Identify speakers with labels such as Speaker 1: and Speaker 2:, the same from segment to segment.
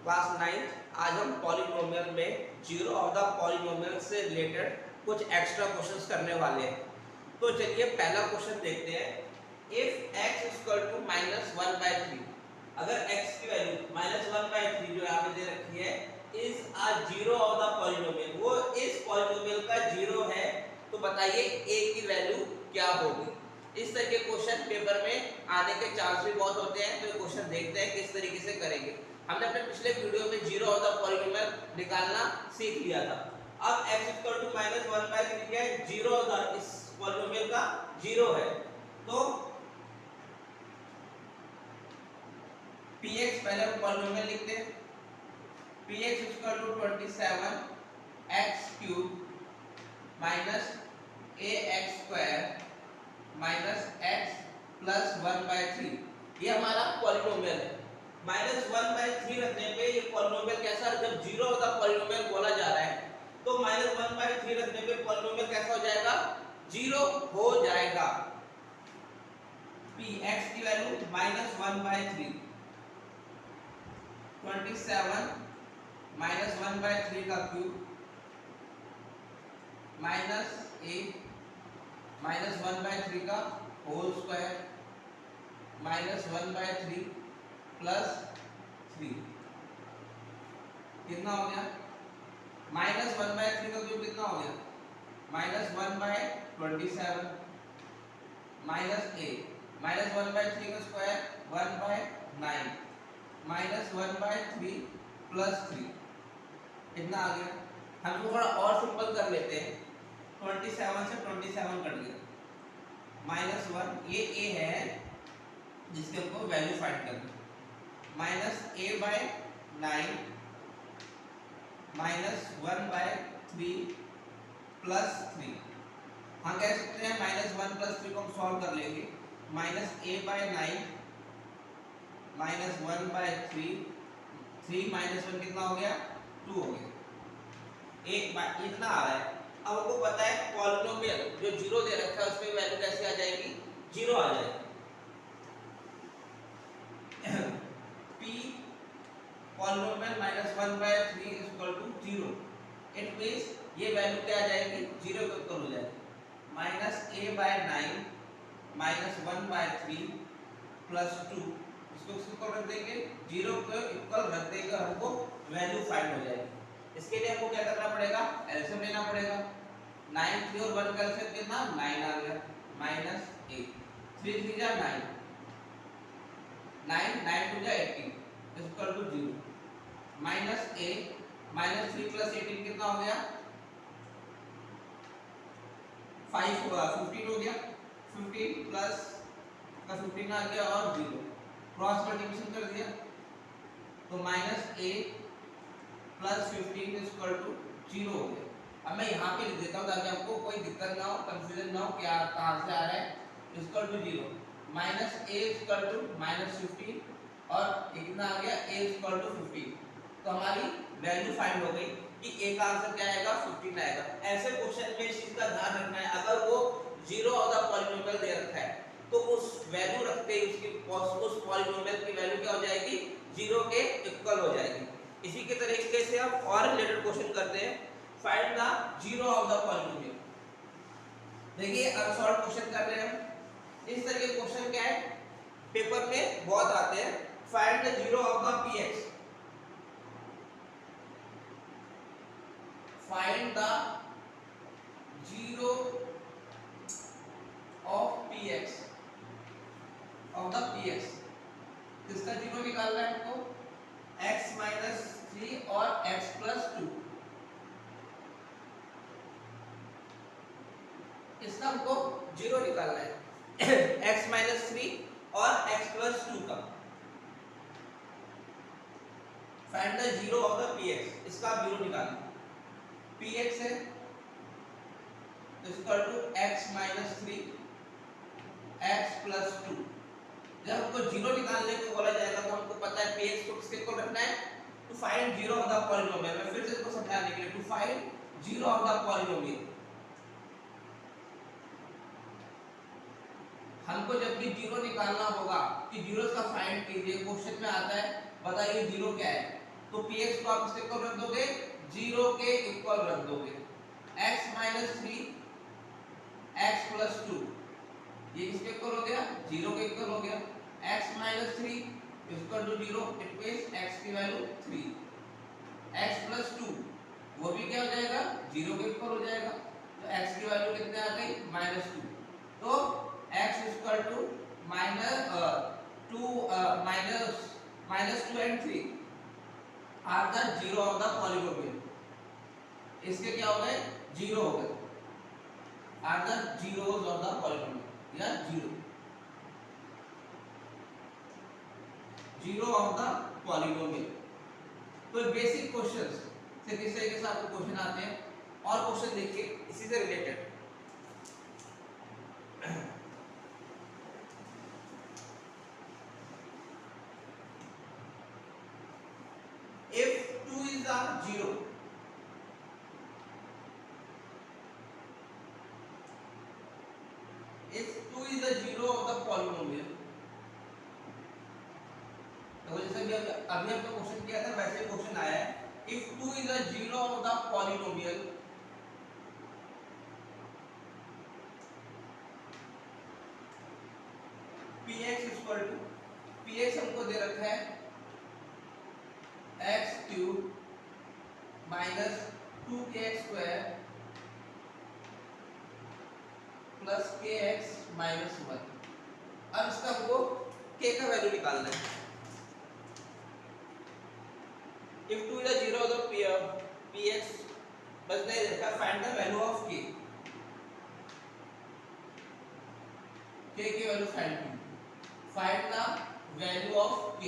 Speaker 1: Class 9 आज हम polynomial में जीरो ऑफ द पॉलिनोमियल से रिलेटेड कुछ एक्स्ट्रा क्वेश्चंस करने वाले हैं। तो चलिए पहला क्वेश्चन देखते हैं। इफ x इक्वल टू -1/3, अगर x की वैल्यू -1/3 जो यहाँ पे दे रखी है is a zero of the polynomial, वो इस पॉलिनोमियल का जीरो है, तो बताइए a की वैल्यू क्या होगी। इस तरह के क्वेश्चन पेपर में आने के चांस भी बहुत होते हैं, तो ये क्वेश्चन देखते हैं किस तरीके से करेंगे। हमने अपने पिछले वीडियो में जीरो ऑफ द पॉलिनोमियल निकालना सीख लिया था। अब x इक्वल टू -1/3 क्या है, जीरो ऑफ द इस पॉलिनोमियल का जीरो है, तो px पहले हम पॉलिनोमियल लिखते हैं। px equal to 27x³ minus ax square minus x plus 1/3, ये हमारा पॉलिनोमियल है। -1/3 रखने पे ये पॉलिनोमियल कैसा, जब जीरो का पॉलिनोमियल बोला जा रहा है तो -1/3 रखने पे पॉलिनोमियल कैसा हो जाएगा, जीरो हो जाएगा। px की वैल्यू -1/3, 27 -1/3 का क्यूब माइनस a -1/3 का होल स्क्वायर -1/3 प्लस 3, कितना हो गया, -1/3 का क्यूब कितना हो गया, -1/27 माइनस a -1/3 का स्क्वायर 1/9 -1/3 प्लस 3, कितना आ गया। हम थोड़ा और सिंपल कर लेते हैं। 27 से 27 कट गया, -1, ये a है जिसके हमको वैल्यू फाइंड करनी है, -a/9 -1/3 प्लस 3। हम कह सकते हैं -1 प्लस 3 को हम सॉल्व कर लेंगे, -a/9 -1/3, 3 -1 कितना हो गया, 2 हो गया। एक बार इतना आ रहा है। अब आपको पता है पॉलिनोमियल जो जीरो दे रखा है उसमें वैल्यू कैसे आ जाएगी, जीरो आ जाएगी। p polynomial -1/3 equal to 0, it means ये वैल्यू क्या आ जाएगी, जीरो के इक्वल हो जाएगी। -a/9 -1/3 प्लस 2, इसको किसके इक्वल रख देंगे, जीरो के इक्वल रख देंगे, हमको वैल्यू फाइंड हो जाएगी। इसके लिए हमको क्या करना पड़ेगा, एलसीएम लेना पड़ेगा। 9 3 और 1 का एलसीएम कितना, 9 आ गया, -8, 3 3 जा 9, 9 9 2 जा 18 इक्वल टू 0, -a -3 प्लस 18 कितना हो गया, 5 15 हो गया, 15 प्लस का 15 आ गया और 0, क्रॉस मल्टीप्लिकेशन कर दिया तो -a प्लस 15 इक्वल टू 0 हो गया। अब मैं यहाँ पे लिख देता हूँ ताकि आपको कोई दिक्कत ना हो, कंफ्यूजन ना हो क्या कहाँ से आ रहा है, equal to 0, -a equal to -15 और कितना आ गया, a इक्वल टू 15। तो हमारी वैल्यू फाइंड हो गई कि a का आंसर क्या आएगा, 15 आएगा। ऐसे क्वेश्चन में इस चीज का ध्यान रखना है, अगर वो जीरो ऑफ द पॉलिनोमियल दे रखा है तो उस वैल्यू रखते ही उसकी उस पॉलिनोमियल की वैल्यू क्या हो जाएगी, जीरो के इक्वल हो जाएगी। इसी के तरीके से हम और रिलेटेड क्वेश्चन करते हैं, find the zero of the polynomial. देखिए अनसॉल्व क्वेश्चन कर रहे हैं। इस तरह के क्वेश्चन क्या है पेपर में बहुत आते हैं, find the zero of the px, find the zero of px, of the px, किसका जीरो निकालना है हमको, x - 3 और x + 2, इसका हमको जीरो निकालना है x - 3 और x + 2 का। Find the zero of the px, इसका जीरो निकालना, px है इक्वल टू x - 3 x + 2। जब हमको जीरो निकालने को बोला जाएगा तो हमको पता है px को किसके इक्वल रखना है, to find zero of the polynomial. मैं फिर से इसको समझाने के लिए, to find zero of the polynomial, हमको जब भी जीरो निकालना होगा कि जीरो का फाइंड कीजिए, क्वेश्चन में आता है बताइए जीरो क्या है, तो px को आप किसके इक्वल रख दोगे, 0 के इक्वल रख दोगे। x माइनस 3 x प्लस 2 ये किसके इक्वल हो गया, 0 के इक्वल हो गया। x minus 3 equal to 0, it means x की वैल्यू 3। x प्लस 2 वो भी क्या हो जाएगा, 0 के इक्वल हो जाएगा। तो x की वैल्यू कितने आ गई, माइनस 2। तो x equal to minus 2 and 3 are the zero of the polynomial. इसके क्या हो गए, जीरो हो गए, are the zeros of the polynomial या जीरो ऑफ द पॉलीनोमियल। तो बेसिक क्वेश्चंस से किस तरीके से आपको क्वेश्चन आते हैं, और क्वेश्चन देखिए इसी से related. If 2 is a 0, if 2 is a 0 of the polynomial, तो जैसे भी अभी हमने क्वेश्चन किया था वैसे क्वेश्चन आया है। If 2 is a 0 of the polynomial, px equal to, px हमको दे रखा है x cube minus 2kx square plus kx minus 1। अब इसका हमको k का वैल्यू निकालना है। If 2 is a 0 तो px बस नहीं देखा, find the value of k, k की value find the value of k।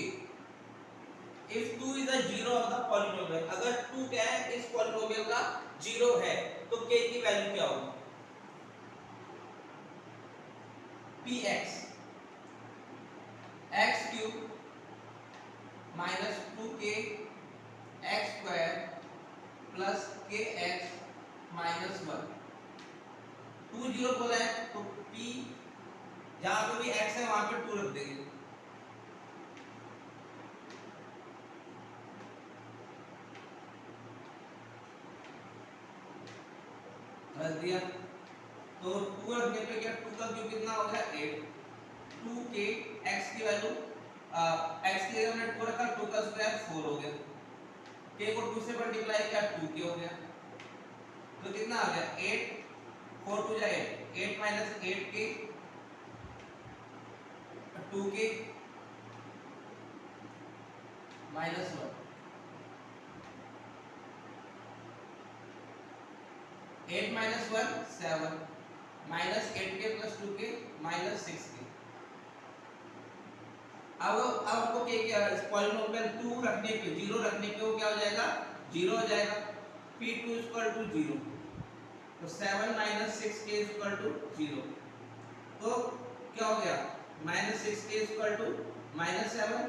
Speaker 1: If 2 is a 0 of the polynomial, अगर 2 क्या है, इस पॉलिनोमियल का 0 है तो k की वैल्यू क्या होगी, px x cube minus 2k x square plus kx minus 1। 2 0 बोला है तो p जहां पे भी x है वहां पे 2 रख देंगे। रख दिया तो 2 रखने पे क्या, 2 का क्यूब कितना हो गया 8। 2k x की वैल्यू x की जगह हमने 2 रखा, 2 का स्क्वायर 4 हो गया। k को 2 से मल्टीप्लाई किया 2k हो गया। तो कितना आ गया 8, 4 2 जा 8, 8 minus 8k 2k minus 1। 8 minus 1 7 minus 8k plus 2k minus 6k। अब हमको k क्या, इस पॉलिनोमियल 2 रखने पे 0 रखने पे वो क्या हो जाएगा, 0 हो जाएगा। p2 इक्वल टू 0, तो 7 माइनस 6k इक्वल टू 0। तो क्या हो गया, minus 6k equal to minus 7,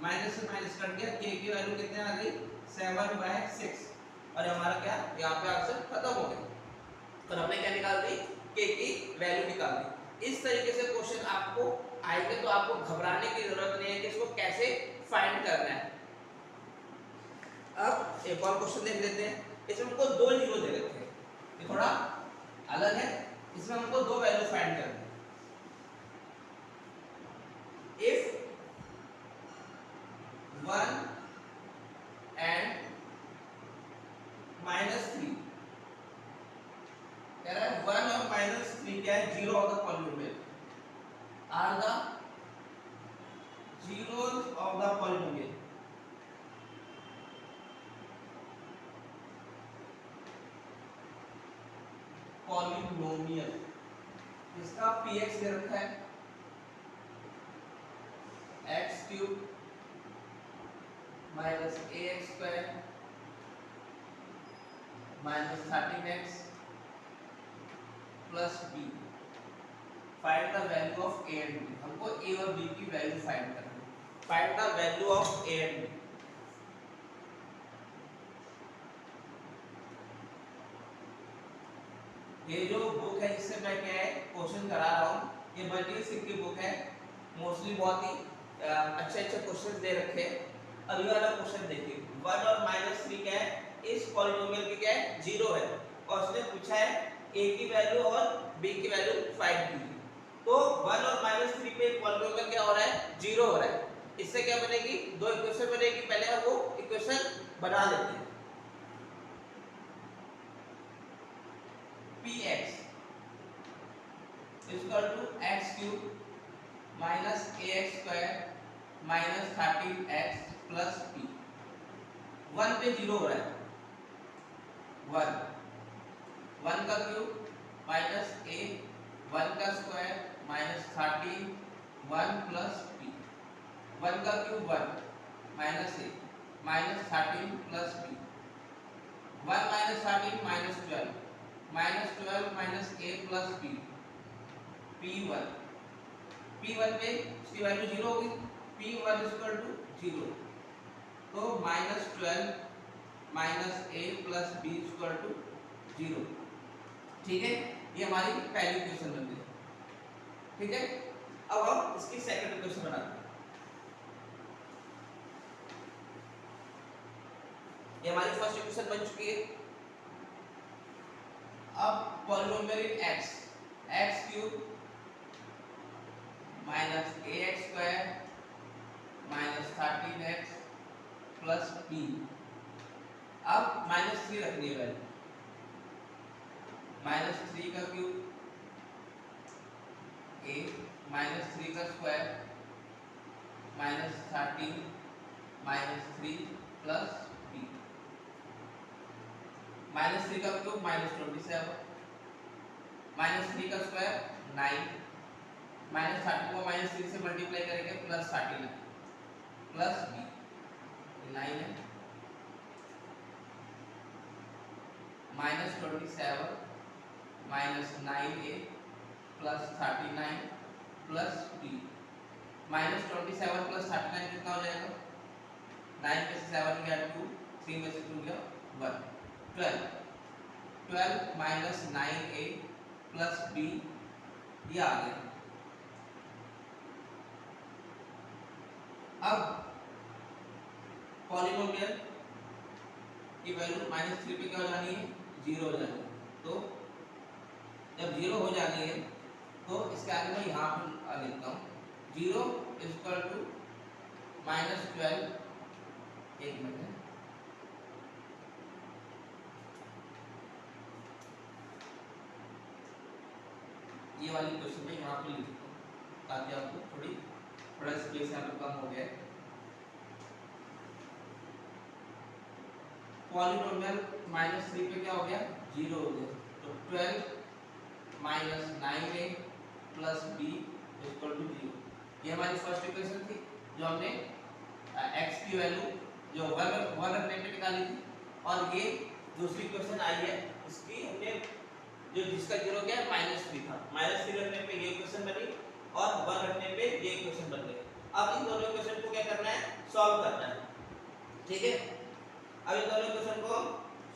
Speaker 1: minus से माइनस कट गया, k की वैल्यू कितने आ गई 7/6। और हमारा क्या यहाँ पे आंसर खत्म हो गया। और हमने क्या निकाल दी, k की वैल्यू निकाल दी। इस तरीके से क्वेश्चन आपको आएंगे तो आपको घबराने की जरूरत नहीं है कि इसको कैसे फाइंड करना है। अब एक और क्वेश्चन देख लेते हैं। इसमें हमको 2 जीरो दे रखे हैं, ये थोड़ा अलग है। इसमें हमको 2 वैल्यू फाइंड करनी है। इफ 1 एंड -3, कह रहा है 1 और -3 क्या है, zero of the polynomial, are the zeros of the polynomial। Polynomial इसका px दे रखा है x cube minus ax square minus 13x plus b। Find the value of a and b। हमको a और b की वैल्यू फाइंड करनी है। Find the value of a and b। ये जो बुक है जिससे मैं क्या है क्वेश्चन करा रहा हूँ, ये बल्कि सिंह की बुक है। मोस्टली बहुत ही अच्छे अच्छे क्वेश्चन दे रखे हैं। अगला वाला क्वेश्चन देखिए, 1 और -3 क्या है, इस पॉलिनोमियल की क्या है, 0 है, और उसने पूछा है a की वैल्यू और b की वैल्यू फाइंड कीजिए। तो 1 और -3 पे पॉलिनोमियल क्या हो रहा है, 0 हो रहा है। इससे क्या बनेगी, दो इक्वेशन बनेगी, पहले हम वो इक्वेशन बना लेते हैं। px equal to x³ minus ax² minus 13x plus p। 1 पे 0 हो रहा है, 1 का क्यूब माइनस a, 1 का स्क्वायर माइनस 13, 1 प्लस p। 1 का cube 1 minus a minus 13 plus p। 1 minus 13 minus 12 minus 12 minus a plus p। p1 पे इसकी value 0 होगी, p1 इक्वल टू 0। तो minus 12 minus a plus b equal to 0। ठीक है, ये हमारी पहली इक्वेशन बन गई। ठीक है, अब हम इसकी सेकंड इक्वेशन बनाते हैं। ये हमारी फर्स्ट इक्वेशन बन चुकी है। अब polynomial x³ minus ax² minus 13x plus p। अब -3 रखनी है वैल्यू, -3 का क्यूब a माइनस 3 का square minus 13 minus 3 plus p। -3 का क्यूब -27 माइनस 3 का स्क्वायर 9 माइनस 13 को -3 से मल्टीप्लाई करेंगे प्लस 39 प्लस b 9 है -27 minus 9a plus 39 plus b। -27 plus 39 कितना हो जाएगा, 9 में से 7 गया 2, 3 में से 2 गया 1, 12 माइनस 9a प्लस b, ये आ गया। अब पॉलिनोमियल की वैल्यू -3 पे क्या हो जानी है, 0 हो जानी है। तो जब 0 हो जानी है तो इसके आगे मैं यहाँ पे लिखता हूँ 0 इक्वल टू -12। एक मिनट, ये वाली क्वेश्चन में यहाँ पे लिखता हूँ ताकि आपको थोड़ा स्पेस यहाँ पे कम हो गया है। पॉलिनोमियल -3 पे क्या हो गया, 0 हो गया। तो 12 minus 9a plus b equal to 0। ये हमारी फर्स्ट इक्वेशन थी जो हमने x की वैल्यू जो 1 रखने पे निकाली थी, और ये दूसरी इक्वेशन आई है, इसकी हमने जो जिसका 0 क्या है -3 था, -3 रखने पे ये इक्वेशन बनी और 1 रखने पे ये इक्वेशन बन गई। अब इन दोनों इक्वेशन को क्या करना है, सॉल्व करना है। ठीक है, अब इन दोनों इक्वेशन को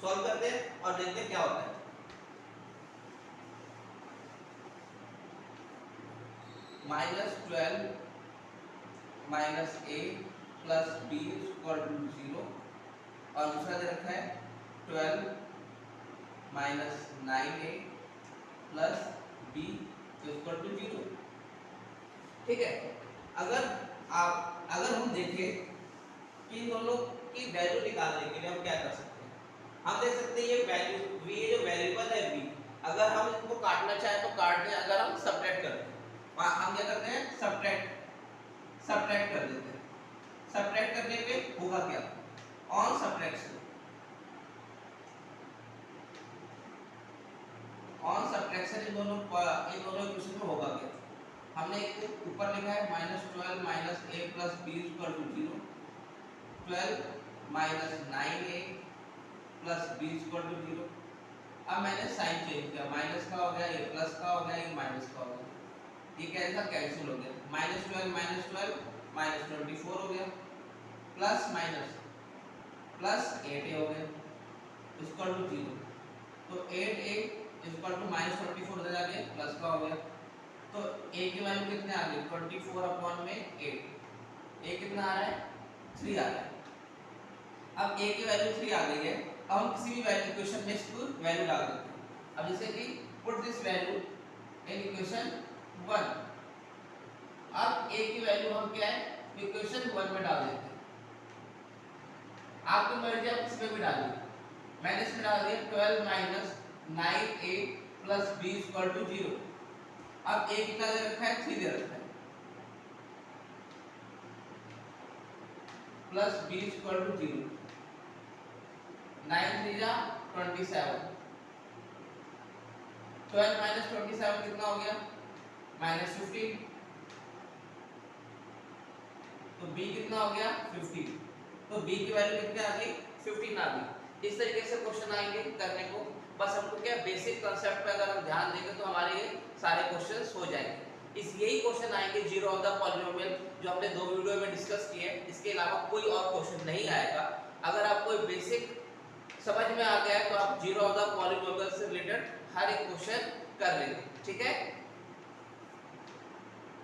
Speaker 1: सॉल्व करते हैं और देखते हैं क्या होता है। -12 minus a plus b equal to 0, और दूसरा दे रखा है 12 minus 9a plus b equal to 0। ठीक है, अगर हम देखें कि इन दोनों की वैल्यू निकालने के लिए हम क्या कर सकते हैं, हम देख सकते हैं ये वैल्यू v, जो वेरिएबल है v, अगर हम इसको काटना चाहें तो काट दें, अगर हम सबट्रैक्ट करते हैं, हम क्या करते हैं, सबट्रैक्ट कर देते हैं। सबट्रैक्ट करने पे होगा क्या, ऑन सबट्रैक्शन इन दोनों इक्वेशन में होगा क्या। हमने एक ऊपर लिखा है -12 minus a plus b equal to 0, 12 minus 9a plus b equal to 0। अब मैंने साइन चेंज किया, माइनस का हो गया, ये प्लस का हो गया, ये माइनस का हो गया, ये कैसा कैंसिल हो गया, -12 माइनस 12 माइनस 24 हो गया, प्लस माइनस प्लस 8a हो गया इक्वल टू 0। तो 8a इक्वल टू -24 उधर जाके प्लस का हो गया, तो a की वैल्यू कितने आ गई, 24 अपॉन में 8, a कितना आ रहा है, 3 आ रहा है। अब a की वैल्यू 3 आ गई है, अब हम किसी भी वैल्यू इक्वेशन में इसको वैल्यू डाल देते हैं। अब जैसे कि put this value in equation 1। अब a की वैल्यू हम क्या है इक्वेशन 1 में डाल देते हैं। आपकी मर्जी, आप किसी में भी डालिए। मैंने इसमें डाल दिया 12 minus 9a plus b equal to 0। अब a कितना दे रखा है 3 दे रखा है, प्लस b इक्वल टू 0। 9 3 जा 27, 12 माइनस 27 कितना हो गया माइनस 15। तो b कितना हो गया 15। तो b की वैल्यू कितनी आ गई 15 आ गई। इस तरीके से क्वेश्चन आएंगे करने को। बस हमको क्या बेसिक कांसेप्ट पे अगर हम ध्यान देंगे तो हमारे ये सारे क्वेश्चंस हो जाएंगे। इस यही क्वेश्चन आएंगे जीरो ऑफ द पॉलिनोमियल जो हमने 2 वीडियो में डिस्कस किए। इसके अलावा कोई और क्वेश्चन नहीं आएगा। अगर आपको बेसिक समझ में आ गया है तो आप जीरो ऑफ द पॉलिनोमियल से रिलेटेड हर एक क्वेश्चन कर लेंगे। ठीक है।